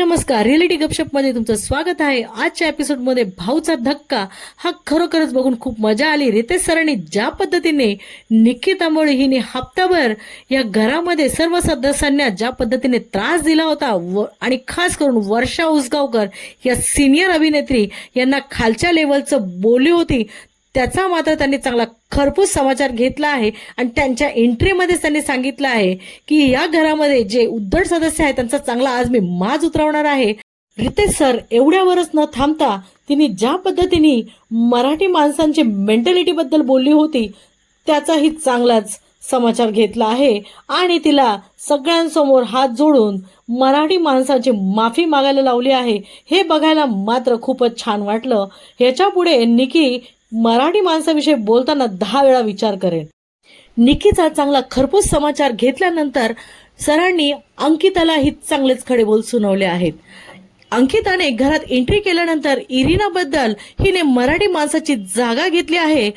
नमस्कार, रिअलिटी गपशपमध्ये तुमचं स्वागत आहे। आजच्या एपिसोडमध्ये भाऊचा धक्का हा खरोखरच बघून खूप मजा आली। रितेश सरांनी ज्या पद्धतीने निक्की तांबोळी हिने हप्ताभर या घरामध्ये सर्व सदस्यांना ज्या पद्धतीने त्रास दिला होता आणि खास करून वर्षा उसगावकर या सिनियर अभिनेत्री यांना खालच्या लेवलचं बोलली होती, त्याचा मात्र त्यांनी चांगला खरपूस समाचार घेतला आहे आणि त्यांच्या एंट्रीमध्ये त्यांनी सांगितलं आहे की या घरामध्ये जे उद्धट सदस्य आहेत त्यांचा चांगला आज मी माज उतरवणार आहे। रितेश सर एवढ्यावरच न थांबता तिने ज्या पद्धतीने मराठी माणसांची मेंटॅलिटी बद्दल बोलली होती त्याचाही चांगलाच समाचार घेतला आहे आणि तिला सगळ्यांसमोर हात जोडून मराठी माणसाची माफी मागायला लावली आहे। हे बघायला मात्र खूपच छान वाटलं। ह्याच्या पुढे निकी मराठी माणसाविषयी बोलताना 10 वेळा विचार करेन। निकीचा चांगला खरपूस समाचार घेतल्यानंतर सरांनी अंकितालाही चांगलेच खडे बोल सुनावले आहेत। अंकिताने घरात एंट्री केल्यानंतर इरिना बद्दल हिने मराठी माणसाची जागा घेतली आहे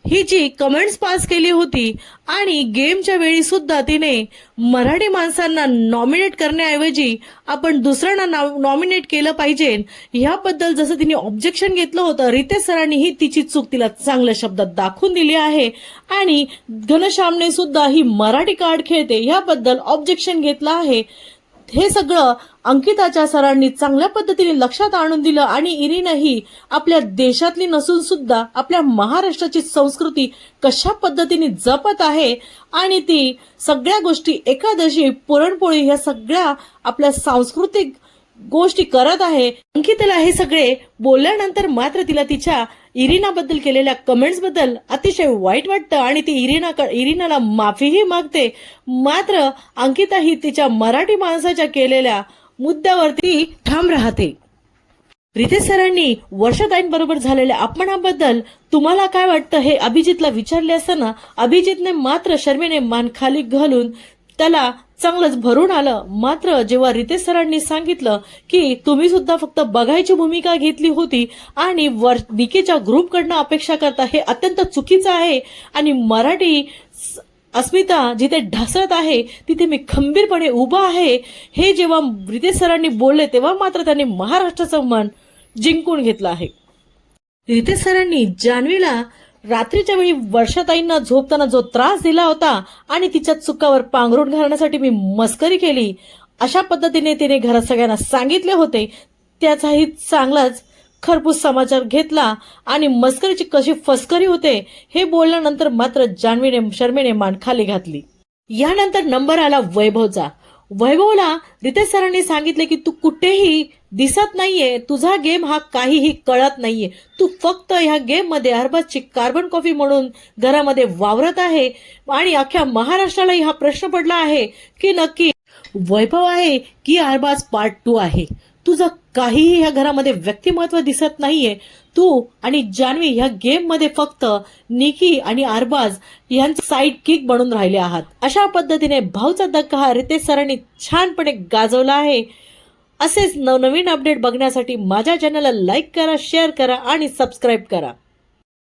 ही जी कमेंट्स पास केली होती आणि गेमच्या वेळी सुद्धा तिने मराठी माणसांना नॉमिनेट करण्याऐवजी आपण दुसऱ्यांना नॉमिनेट केलं पाहिजे याबद्दल जसं तिने ऑब्जेक्शन घेतलं होतं, रितेश सरांनी ही तिची चूक तिला चांगल्या शब्दात दाखवून दिली आहे आणि घनश्यामने सुद्धा ही मराठी कार्ड खेळते याबद्दल ऑब्जेक्शन घेतलं आहे। हे सगळं अंकिताच्या सरांनी चांगल्या पद्धतीने लक्षात आणून दिलं आणि इरिनाही आपल्या देशातली नसून सुद्धा आपल्या महाराष्ट्राची संस्कृती कशा पद्धतीने जपत आहे आणि ती सगळ्या गोष्टी एकादशी पुरणपोळी ह्या सगळ्या आपल्या सांस्कृतिक गोष्टी करत आहे। अंकिताला हे सगळे बोलल्यानंतर मात्र तिला तिच्या इरिनाबद्दल केलेल्या कमेंट्स बद्दल अतिशय वाईट वाटतं आणि ती इरिनाला माफीही मागते। मात्र अंकिता ही तिच्या मराठी माणसाच्या केलेल्या मुद्द्यावरती ठाम राहते। रितेश सरांनी वर्षाताईंबरोबर झालेल्या अपमानाबद्दल तुम्हाला काय वाटतं हे अभिजितला विचारले असताना अभिजितने मात्र शर्मेने मान खाली घालून त्याला चांगलंच भरून आलं। मात्र जेव्हा रितेश सरांनी सांगितलं की तुम्ही सुद्धा फक्त बघायची भूमिका घेतली होती आणि निकीच्या ग्रुपकडनं अपेक्षा करता हे अत्यंत चुकीचं आहे आणि मराठी अस्मिता जिथे ढासळत आहे तिथे मी खंबीरपणे उभा आहे हे जेव्हा रितेश सरांनी बोलले तेव्हा मात्र त्यांनी महाराष्ट्राचं मन जिंकून घेतलं आहे। रितेश सरांनी जान्हवीला रात्रीच्या वेळी वर्षाताईंना झोपताना जो त्रास दिला होता आणि तिच्या चुकावर पांघरून घालण्यासाठी मी मस्करी केली अशा पद्धतीने तिने घरात सगळ्यांना सांगितले होते, त्याचाही चांगलाच खरपूस समाचार घेतला आणि मस्करीची कशी फसकरी होते हे बोलल्यानंतर मात्र जान्हवीने शर्मेने मान खाली घातली। यानंतर नंबर आला वैभवचा। वैभवला रितेश सरांनी सांगितले की तू कुठेही दिसत नाहीये, तुझा गेम हा काहीही कळत नाहीये, तू फक्त ह्या गेम मध्ये अरबाजची कार्बन कॉफी म्हणून घरामध्ये वावरत आहे आणि अख्ख्या महाराष्ट्रालाही हा प्रश्न पडला आहे की नक्की वैभव आहे की अरबाज पार्ट 2 आहे। तुझं काहीही ह्या घरामध्ये व्यक्तिमत्व दिसत नाहीये, तू आणि जान्हवी ह्या गेम मध्ये फक्त निकी आणि अरबाज यांचे साइड किक बनून राहिले आहात। अशा पद्धतीने भाऊचा धक्का हा रितेश सरांनी छानपणे गाजवला आहे। असेच नवनवीन अपडेट बघण्यासाठी माझ्या चॅनलला लाईक करा, शेअर करा आणि सबस्क्राईब करा।